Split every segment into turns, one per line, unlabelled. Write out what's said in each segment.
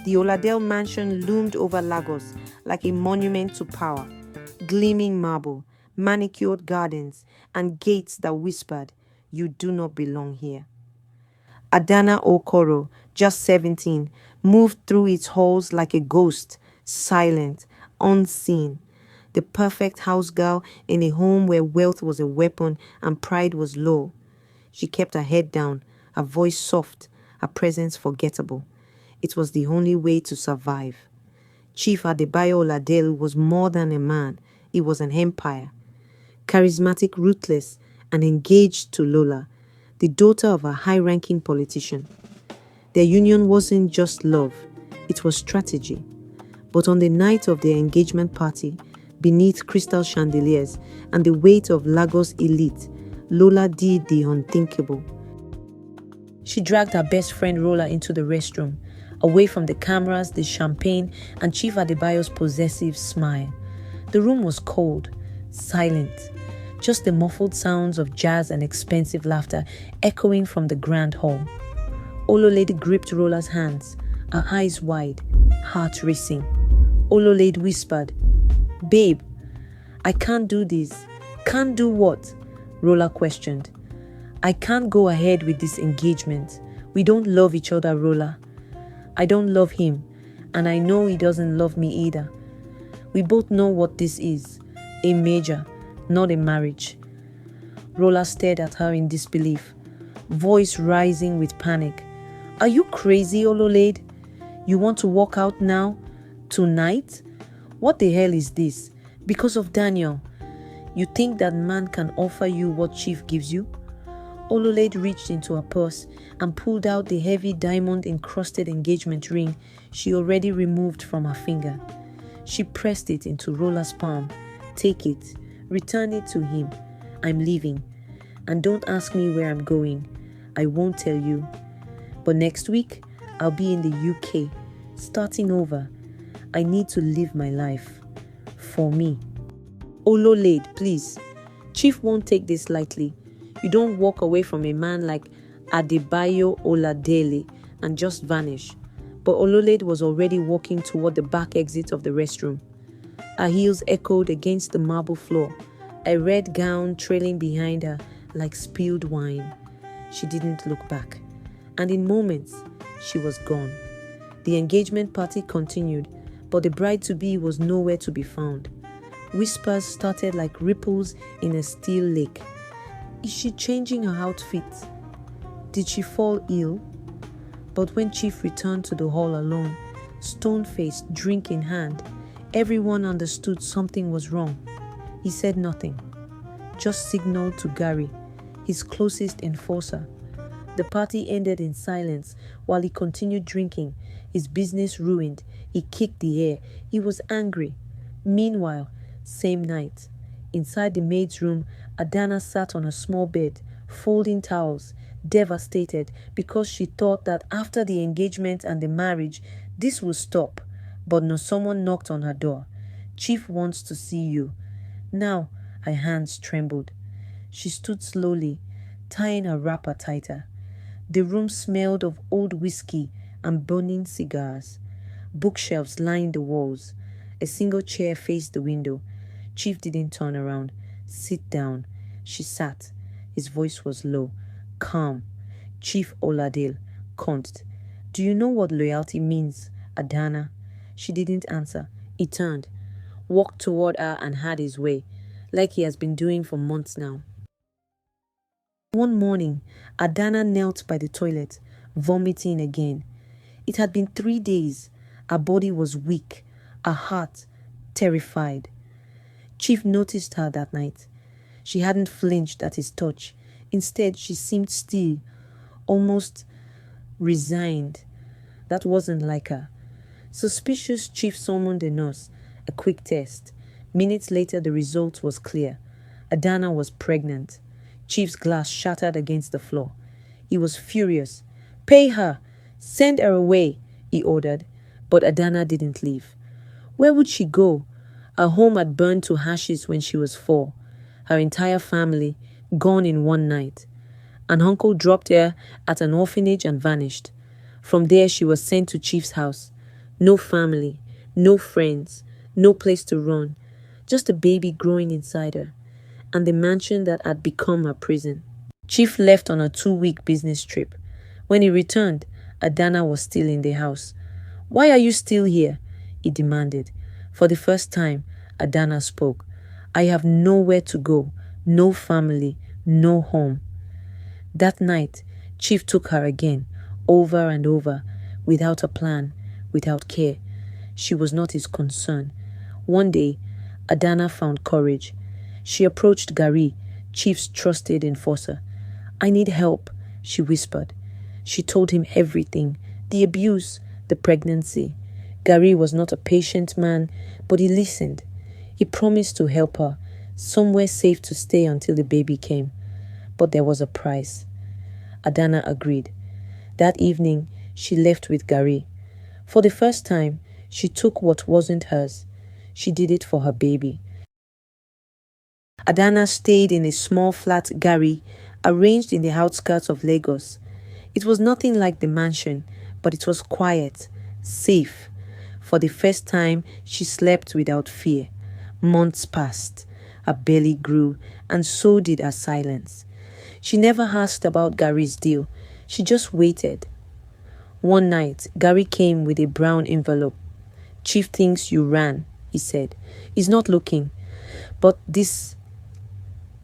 The Oladale mansion loomed over Lagos like a monument to power. Gleaming marble, manicured gardens, and gates that whispered, "You do not belong here." Adana Okoro, just 17, moved through its halls like a ghost, silent, unseen. The perfect house girl in a home where wealth was a weapon and pride was low. She kept her head down, her voice soft, her presence forgettable. It was the only way to survive. Chief Adebayo Oladele was more than a man. He was an empire. Charismatic, ruthless, and engaged to Lola, the daughter of a high-ranking politician. Their union wasn't just love, it was strategy. But on the night of their engagement party, beneath crystal chandeliers and the weight of Lagos elite, Lola did the unthinkable. She dragged her best friend Rola into the restroom, away from the cameras, the champagne, and Chief Adebayo's possessive smile. The room was cold, silent, just the muffled sounds of jazz and expensive laughter echoing from the grand hall. Ololade gripped Rola's hands, her eyes wide, heart racing. Ololade whispered, "Babe, I can't do this." "Can't do what?" Rola questioned. "I can't go ahead with this engagement. We don't love each other, Rola. I don't love him, and I know he doesn't love me either. We both know what this is, a major, not a marriage." Rola stared at her in disbelief, voice rising with panic. "Are you crazy, Ololade? You want to walk out now? Tonight? What the hell is this? Because of Daniel? You think that man can offer you what Chief gives you?" Ololade reached into her purse and pulled out the heavy diamond-encrusted engagement ring she already removed from her finger. She pressed it into Rola's palm. "Take it. Return it to him. I'm leaving. And don't ask me where I'm going. I won't tell you. But next week, I'll be in the UK, starting over. I need to live my life. For me." "Ololade, please. Chief won't take this lightly. You don't walk away from a man like Adebayo Oladele and just vanish." But Ololade was already walking toward the back exit of the restroom. Her heels echoed against the marble floor, a red gown trailing behind her like spilled wine. She didn't look back, and in moments, she was gone. The engagement party continued, but the bride-to-be was nowhere to be found. Whispers started like ripples in a still lake. Is she changing her outfit? Did she fall ill? But when Chief returned to the hall alone, stone-faced, drink in hand, everyone understood something was wrong. He said nothing, just signaled to Garee, his closest enforcer. The party ended in silence while he continued drinking, his business ruined. He kicked the air. He was angry. Meanwhile, same night, inside the maid's room, Adana sat on a small bed, folding towels, devastated because she thought that after the engagement and the marriage, this would stop. But no, someone knocked on her door. "Chief wants to see you." Now, her hands trembled. She stood slowly, tying her wrapper tighter. The room smelled of old whiskey and burning cigars. Bookshelves lined the walls. A single chair faced the window. Chief didn't turn around. "Sit down." She sat. His voice was low, calm. "Chief Oladele, Const. Do you know what loyalty means, Adana?" She didn't answer. He turned, walked toward her and had his way, like he has been doing for months now. One morning, Adana knelt by the toilet, vomiting again. It had been 3 days. Her body was weak, her heart terrified. Chief noticed her that night. She hadn't flinched at his touch. Instead, she seemed still, almost resigned. That wasn't like her. Suspicious, Chief summoned a nurse. A quick test. Minutes later, the result was clear. Adana was pregnant. Chief's glass shattered against the floor. He was furious. "Pay her! Send her away!" he ordered. But Adana didn't leave. Where would she go? Her home had burned to ashes when she was 4. Her entire family gone in one night. An uncle dropped her at an orphanage and vanished. From there, she was sent to Chief's house. No family, no friends, no place to run, just a baby growing inside her, and the mansion that had become her prison. Chief left on a 2-week business trip. When he returned, Adana was still in the house. "Why are you still here?" he demanded. For the first time, Adana spoke. "I have nowhere to go, no family, no home." That night, Chief took her again, over and over, without a plan, without care. She was not his concern. One day, Adana found courage. She approached Garee, Chief's trusted enforcer. "I need help," she whispered. She told him everything, the abuse, the pregnancy. Garee was not a patient man, but he listened. He promised to help her, somewhere safe to stay until the baby came. But there was a price. Adana agreed. That evening, she left with Garee. For the first time, she took what wasn't hers. She did it for her baby. Adana stayed in a small flat Garee arranged in the outskirts of Lagos. It was nothing like the mansion, but it was quiet, safe. For the first time, she slept without fear. Months passed. Her belly grew, and so did her silence. She never asked about Garee's deal. She just waited. One night, Garee came with a brown envelope. "Chief thinks you ran," he said. "He's not looking. But this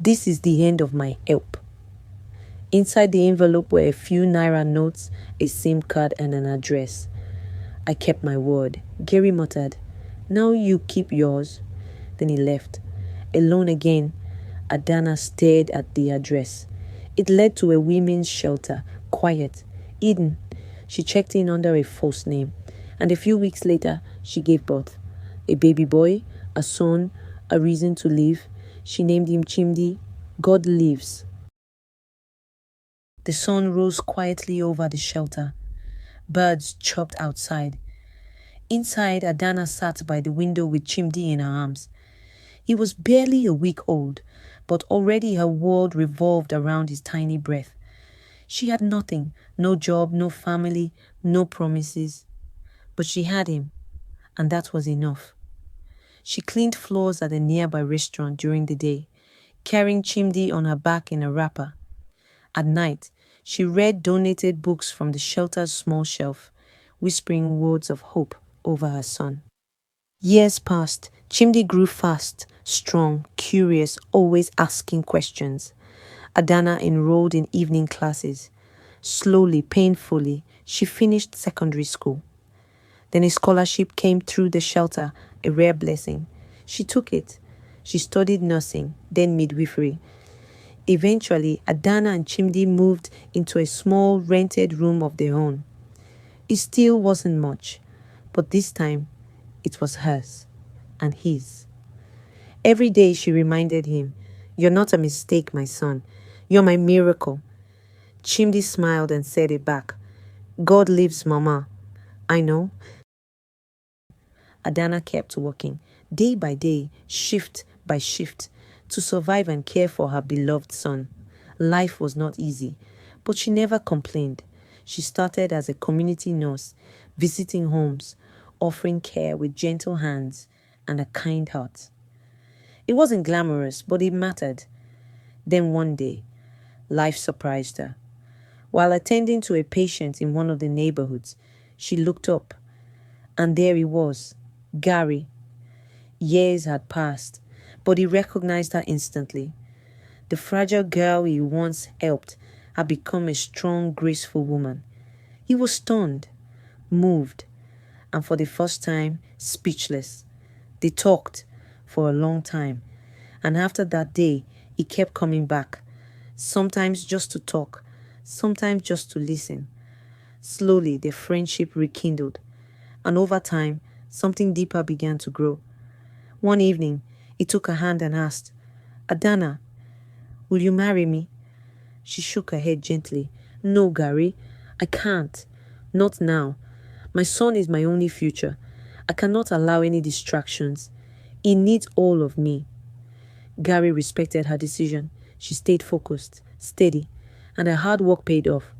is the end of my help." Inside the envelope were a few naira notes, a SIM card, and an address. "I kept my word," Garee muttered. "Now you keep yours." Then he left. Alone again, Adana stared at the address. It led to a women's shelter, quiet, hidden. She checked in under a false name, and a few weeks later, she gave birth. A baby boy, a son, a reason to live. She named him Chimdi. God lives. The sun rose quietly over the shelter. Birds chirped outside. Inside, Adana sat by the window with Chimdi in her arms. He was barely a week old, but already her world revolved around his tiny breath. She had nothing, no job, no family, no promises. But she had him, and that was enough. She cleaned floors at a nearby restaurant during the day, carrying Chimdi on her back in a wrapper. At night, she read donated books from the shelter's small shelf, whispering words of hope over her son. Years passed. Chimdi grew fast, strong, curious, always asking questions. Adana enrolled in evening classes. Slowly, painfully, she finished secondary school. Then a scholarship came through the shelter, a rare blessing. She took it. She studied nursing, then midwifery. Eventually, Adana and Chimdi moved into a small rented room of their own. It still wasn't much, but this time, it was hers and his. Every day she reminded him, "You're not a mistake, my son. You're my miracle." Chimdi smiled and said it back. "God lives, Mama." "I know." Adana kept working, day by day, shift by shift, to survive and care for her beloved son. Life was not easy, but she never complained. She started as a community nurse, visiting homes, offering care with gentle hands and a kind heart. It wasn't glamorous, but it mattered. Then one day, life surprised her. While attending to a patient in one of the neighborhoods, she looked up, and there he was, Garee. Years had passed, but he recognized her instantly. The fragile girl he once helped had become a strong, graceful woman. He was stunned, moved, and for the first time, speechless. They talked for a long time, and after that day, he kept coming back, sometimes just to talk, sometimes just to listen. Slowly, their friendship rekindled, and over time, something deeper began to grow. One evening, he took her hand and asked, "Adana, will you marry me?" She shook her head gently. "No, Garee, I can't. Not now. My son is my only future. I cannot allow any distractions. He needs all of me." Garee respected her decision. She stayed focused, steady, and her hard work paid off.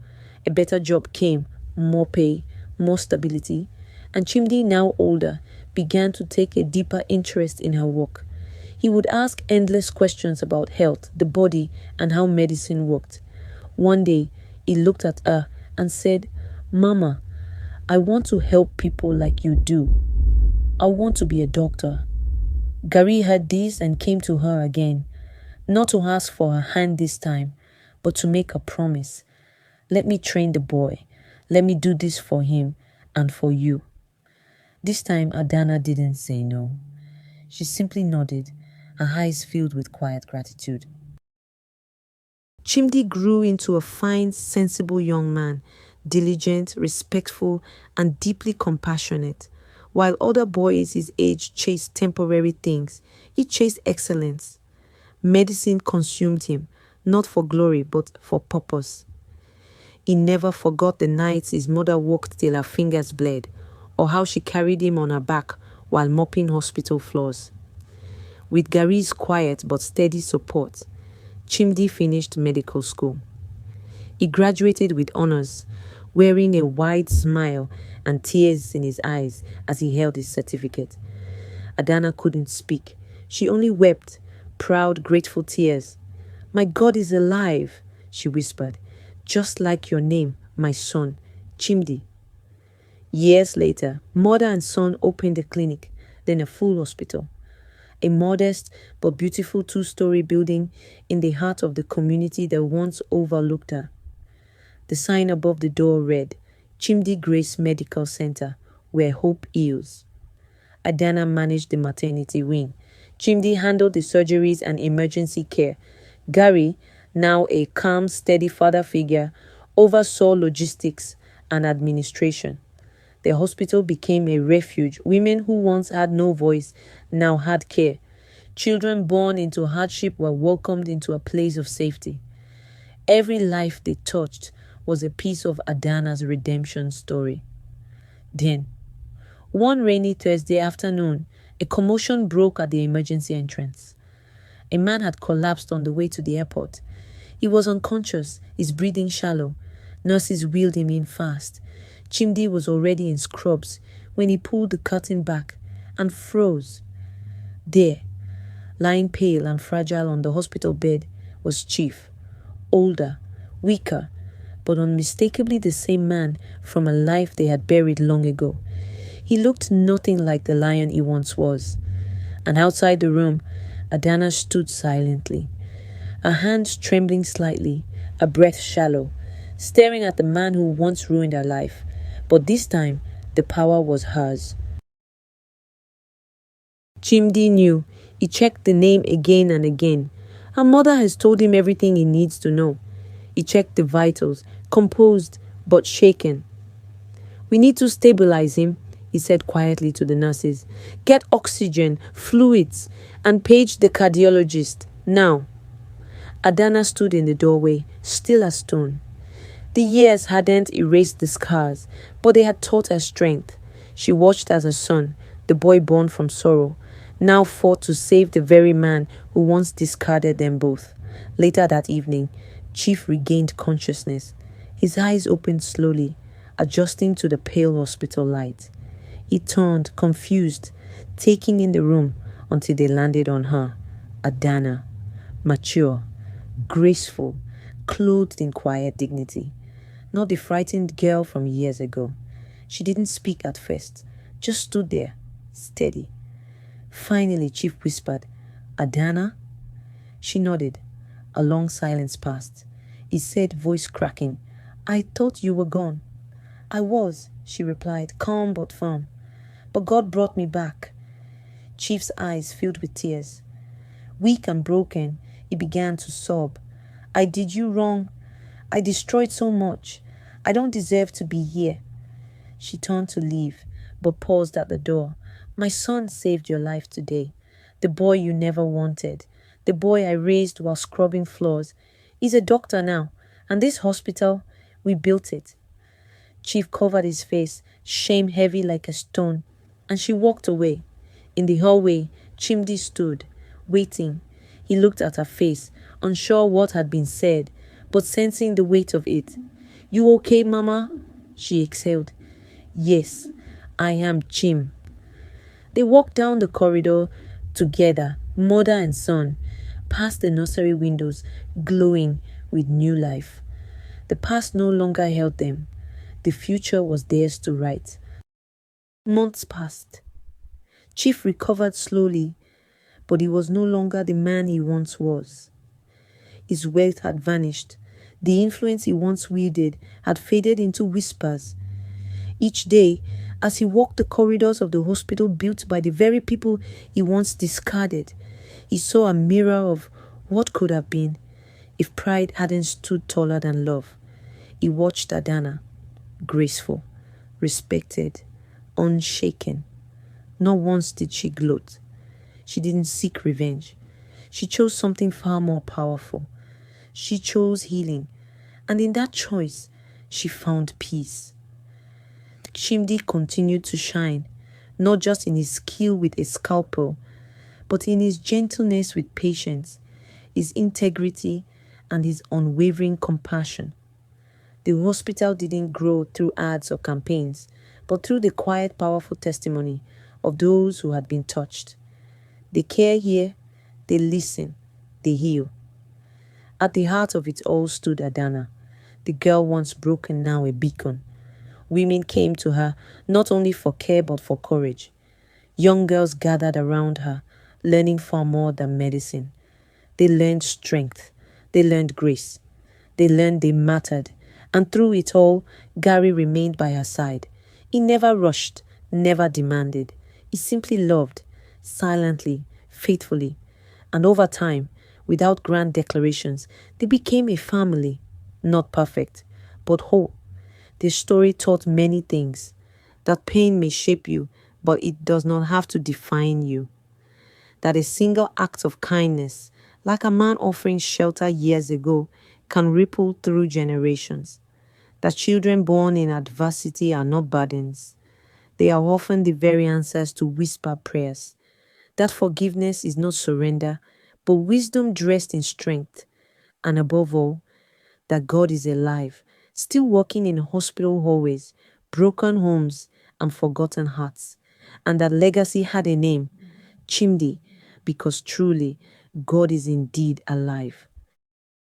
A better job came, more pay, more stability, And Chimdi, now older, began to take a deeper interest in her work. He would ask endless questions about health, the body, and how medicine worked. One day, he looked at her and said, "Mama, I want to help people like you do. I want to be a doctor." Garee heard this and came to her again, not to ask for her hand this time, but to make a promise. "Let me train the boy. Let me do this for him and for you." This time, Adana didn't say no. She simply nodded, her eyes filled with quiet gratitude. Chimdi grew into a fine, sensible young man, diligent, respectful, and deeply compassionate. While other boys his age chased temporary things, he chased excellence. Medicine consumed him, not for glory, but for purpose. He never forgot the nights his mother worked till her fingers bled, or how she carried him on her back while mopping hospital floors. With Garee's quiet but steady support, Chimdi finished medical school. He graduated with honors, wearing a wide smile and tears in his eyes as he held his certificate. Adana couldn't speak. She only wept, proud, grateful tears. "My God is alive," she whispered, "just like your name, my son, Chimdi." Years later, mother and son opened a clinic, then a full hospital. A modest but beautiful two-story building in the heart of the community that once overlooked her. The sign above the door read, "Chimdi Grace Medical Center, where hope heals." Adana managed the maternity wing. Chimdi handled the surgeries and emergency care. Garee, now a calm, steady father figure, oversaw logistics and administration. The hospital became a refuge. Women who once had no voice now had care. Children born into hardship were welcomed into a place of safety. Every life they touched was a piece of Adana's redemption story. Then, one rainy Thursday afternoon, a commotion broke at the emergency entrance. A man had collapsed on the way to the airport. He was unconscious, his breathing shallow. Nurses wheeled him in fast. Chimdi was already in scrubs when he pulled the curtain back and froze. There, lying pale and fragile on the hospital bed, was Chief, older, weaker, but unmistakably the same man from a life they had buried long ago. He looked nothing like the lion he once was. And outside the room, Adana stood silently, her hands trembling slightly, her breath shallow, staring at the man who once ruined her life. But this time, the power was hers. Chimdi knew. He checked the name again and again. Her mother has told him everything he needs to know. He checked the vitals, composed but shaken. "We need to stabilize him," he said quietly to the nurses. "Get oxygen, fluids, and page the cardiologist, now." Adana stood in the doorway, still as stone. The years hadn't erased the scars, but they had taught her strength. She watched as her son, the boy born from sorrow, now fought to save the very man who once discarded them both. Later that evening, Chief regained consciousness. His eyes opened slowly, adjusting to the pale hospital light. He turned, confused, taking in the room until they landed on her, Adana, mature, graceful, clothed in quiet dignity. Not the frightened girl from years ago. She didn't speak at first, just stood there, steady. Finally, Chief whispered, "Adana?" She nodded. A long silence passed. He said, voice cracking, "I thought you were gone." "I was," she replied, calm but firm. "But God brought me back." Chief's eyes filled with tears. Weak and broken, he began to sob. "I did you wrong. I destroyed so much. I don't deserve to be here." She turned to leave, but paused at the door. "My son saved your life today. The boy you never wanted. The boy I raised while scrubbing floors. He's a doctor now. And this hospital, we built it." Chief covered his face, shame heavy like a stone, and she walked away. In the hallway, Chimdi stood, waiting. He looked at her face, unsure what had been said, but sensing the weight of it. "You okay, Mama?" She exhaled. "Yes, I am Chim. They walked down the corridor together, mother and son, past the nursery windows glowing with new life. The past no longer held them. The future was theirs to write. Months passed. Chief recovered slowly, but he was no longer the man he once was. His wealth had vanished. The influence he once wielded had faded into whispers. Each day, as he walked the corridors of the hospital built by the very people he once discarded, he saw a mirror of what could have been if pride hadn't stood taller than love. He watched Adana, graceful, respected, unshaken. Not once did she gloat. She didn't seek revenge. She chose something far more powerful. She chose healing, and in that choice, she found peace. Chimdi continued to shine, not just in his skill with a scalpel, but in his gentleness with patience, his integrity, and his unwavering compassion. The hospital didn't grow through ads or campaigns, but through the quiet, powerful testimony of those who had been touched. They care here, they listen, they heal. At the heart of it all stood Adana, the girl once broken, now a beacon. Women came to her not only for care but for courage. Young girls gathered around her, learning far more than medicine. They learned strength. They learned grace. They learned they mattered. And through it all, Garee remained by her side. He never rushed, never demanded. He simply loved, silently, faithfully. And over time, without grand declarations, they became a family. Not perfect, but whole. This story taught many things. That pain may shape you, but it does not have to define you. That a single act of kindness, like a man offering shelter years ago, can ripple through generations. That children born in adversity are not burdens. They are often the very answers to whisper prayers. That forgiveness is not surrender, but wisdom dressed in strength. And above all, that God is alive, still working in hospital hallways, broken homes, and forgotten hearts. And that legacy had a name, Chimdi, because truly, God is indeed alive.